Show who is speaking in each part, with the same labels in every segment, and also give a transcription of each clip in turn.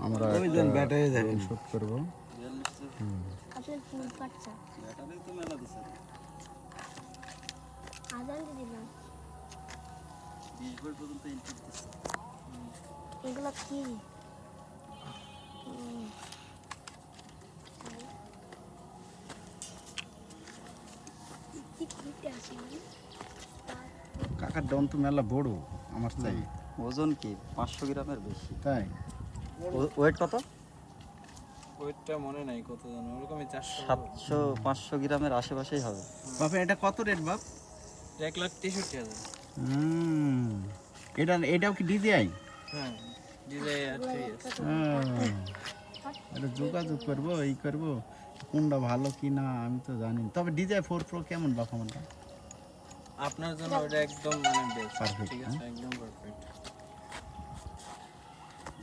Speaker 1: আমরা শুট করবো।
Speaker 2: এগুলো কি?
Speaker 1: কাকার ডন তো মেলা বড় আমার চাই।
Speaker 3: ওজন কি 500 গ্রামের বেশি?
Speaker 1: তাই
Speaker 3: ওয়েট কত?
Speaker 4: ওয়েটটা মনে নাই কত জানো, ওরকমই
Speaker 3: 700-500 গ্রামের আশেপাশেই হবে।
Speaker 1: বাপ এটা কত রেট বাপ?
Speaker 4: 1,63,000।
Speaker 1: এটাও কি ডিজিআই?
Speaker 4: হ্যাঁ, ডিজাই আর 3S।
Speaker 1: এটা যোগাযোগ করবো, এই করবো কোনটা ভালো কি না আমি তো জানি। তবে ডিজাই 4 প্রো কেমন বাপ আমারটা?
Speaker 4: আপনার জন্য ওটা একদম মানে বেস্ট।
Speaker 1: Perfect,
Speaker 4: ঠিক আছে, একদম পারফেক্ট।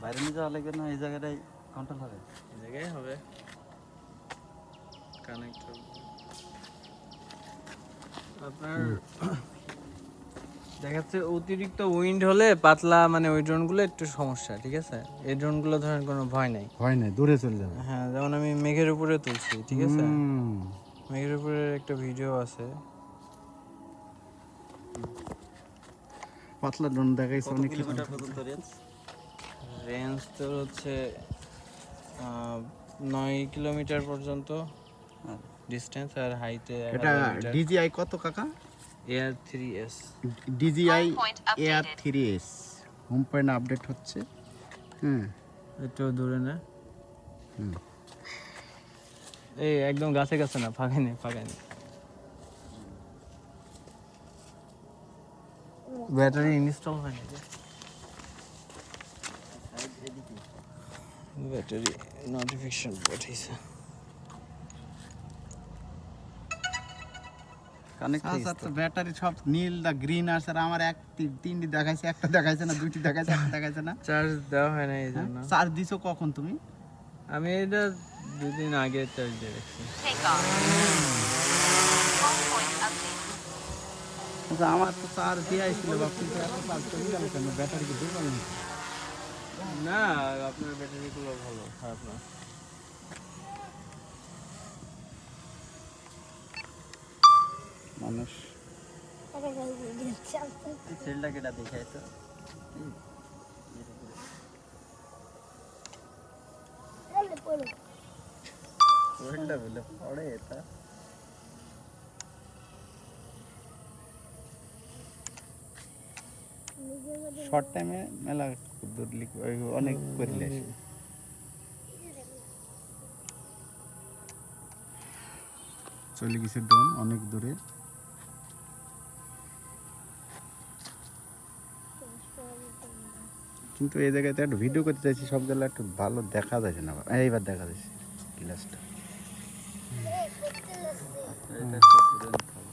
Speaker 3: বাইরে নিয়ে যাওয়া লাগবে না, এই জায়গাটাই কন্ট্রোল হবে।
Speaker 4: এই জায়গায় হবে, কানেক্ট হবে। আপনার দেখা যাচ্ছে অতিরিক্ত উইন্ড হলে পাতলা মানে ওই ড্রোনগুলো একটু সমস্যা, ঠিক আছে? এই ড্রোনগুলো ধরেন কোনো ভয় নাই।
Speaker 1: হয় না, দূরে চলে যাবে।
Speaker 4: হ্যাঁ, যেমন আমি মেঘের উপরে তুলছি, ঠিক আছে? মেঘের উপরে একটা ভিডিও আছে।
Speaker 1: পাতলা ড্রোন দেখাইছে
Speaker 3: কত
Speaker 1: অনেক
Speaker 3: কিলোমিটার পর্যন্ত রেঞ্জ?
Speaker 4: রেঞ্জ তো হচ্ছে 9 কিলোমিটার পর্যন্ত ডিস্টেন্স, আর হাইটে
Speaker 1: এটা ডিজিআই কত কাকা?
Speaker 4: Air 3S।
Speaker 1: DJI air 3S home point update হচ্ছে।
Speaker 4: একটু দূরে না, এই একদম গাছে গাছে না, ফাঁকাই নেই, ফাঁকাই নেই। ব্যাটারি ইনস্টল হয়নি, ব্যাটারি নোটিফিকেশন পাঠিয়েছে।
Speaker 1: আচ্ছা তো ব্যাটারি সব নীল দা গ্রিন আছে, আর আমার তিনটি দেখাইছে, একটা দেখাইছে না, দুইটি দেখাইছে, একটা দেখাইছে না।
Speaker 4: চার্জ দেওয়া হয় না এই জন্য।
Speaker 1: চার্জ দিছো কখন তুমি?
Speaker 4: আমি এটা 2 দিন আগে চার্জ দিয়ে রেখেছি।
Speaker 1: আচ্ছা আমার তো চার্জ দেওয়াই ছিল বাপ, কিন্তু এত চার্জ চলে গেল কেন? ব্যাটারি কি দুর্বল নাকি?
Speaker 4: না, আপনার ব্যাটারিগুলো ভালো, খারাপ না।
Speaker 1: মানুষ
Speaker 3: সেলটা কেটা দেখাই তো। ওয়েলটা বলে পড়ে এটা।
Speaker 1: শর্ট টাইমে মেলা দূর অনেক করিলে চলে গেছে ড্রোন অনেক দূরে। কিন্তু এই জায়গাতে একটু ভিডিও করতে চাইছি, সব জায়গায় একটু ভালো দেখা যাচ্ছে না। এইবার দেখা যাচ্ছে গ্লাসটা।
Speaker 3: এটা